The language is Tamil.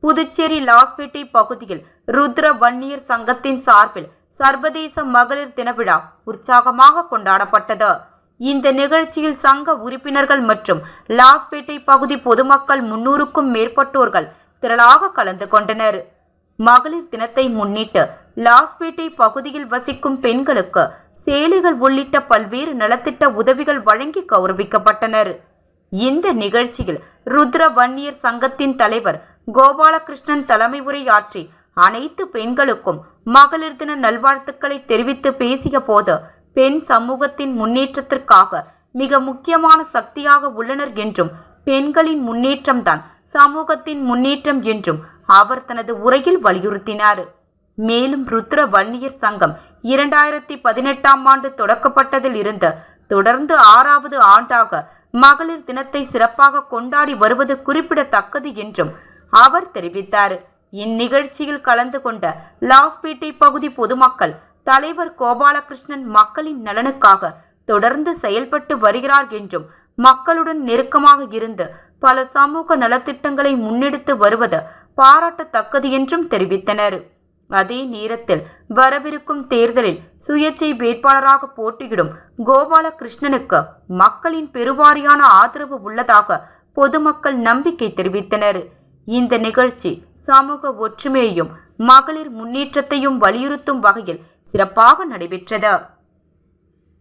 புதுச்சேரி லாஸ்பேட்டை பகுதியில் ருத்ர வன்னியர் சங்கத்தின் சார்பில் சர்வதேச மகளிர் தின விழா உற்சாகமாக கொண்டாடப்பட்டது. இந்த நிகழ்ச்சியில் சங்க உறுப்பினர்கள் மற்றும் லாஸ்பேட்டை பகுதி பொதுமக்கள் 300க்கும் மேற்பட்டோர்கள் திரளாக கலந்து கொண்டனர். மகளிர் தினத்தை முன்னிட்டு லாஸ்பேட்டை பகுதியில் வசிக்கும் பெண்களுக்கு சேலைகள் உள்ளிட்ட பல்வேறு நலத்திட்ட உதவிகள் வழங்கி கௌரவிக்கப்பட்டனர். இந்த நிகழ்ச்சியில் ருத்ர வன்னியர் சங்கத்தின் தலைவர் கோபாலகிருஷ்ணன் தலைமை உரையாற்றி அனைத்து பெண்களுக்கும் மகளிர் தின நல்வாழ்த்துக்களை தெரிவித்து பேசிய போது, பெண் சமூகத்தின் முன்னேற்றத்திற்காக மிக முக்கியமான சக்தியாக உள்ளனர் என்றும், பெண்களின் முன்னேற்றம்தான் சமூகத்தின் முன்னேற்றம் என்றும் அவர் தனது உரையில் வலியுறுத்தினார். மேலும் ருத்ர வன்னியர் சங்கம் 2018ஆம் ஆண்டு தொடக்கப்பட்டதில் இருந்து தொடர்ந்து 6வது ஆண்டாக மகளிர் தினத்தை சிறப்பாக கொண்டாடி வருவது குறிப்பிடத்தக்கது என்றும் அவர் தெரிவித்தார். இந்நிகழ்ச்சியில் கலந்து கொண்ட லாஸ்பேட்டை பகுதி பொதுமக்கள் தலைவர் கோபாலகிருஷ்ணன் மக்களின் நலனுக்காக தொடர்ந்து செயல்பட்டு வருகிறார் என்றும், மக்களுடன் நெருக்கமாக இருந்து பல சமூக நலத்திட்டங்களை முன்னெடுத்து வருவது பாராட்டத்தக்கது என்றும் தெரிவித்தனர். அதே நேரத்தில் வரவிருக்கும் தேர்தலில் சுயேட்சை வேட்பாளராக போட்டியிடும் கோபாலகிருஷ்ணனுக்கு மக்களின் பெருவாரியான ஆதரவு உள்ளதாக பொதுமக்கள் நம்பிக்கை தெரிவித்தனர். இந்த நிகழ்ச்சி சமூக ஒற்றுமையையும் மகளிர் முன்னேற்றத்தையும் வலியுறுத்தும் வகையில் சிறப்பாக நடைபெற்றது.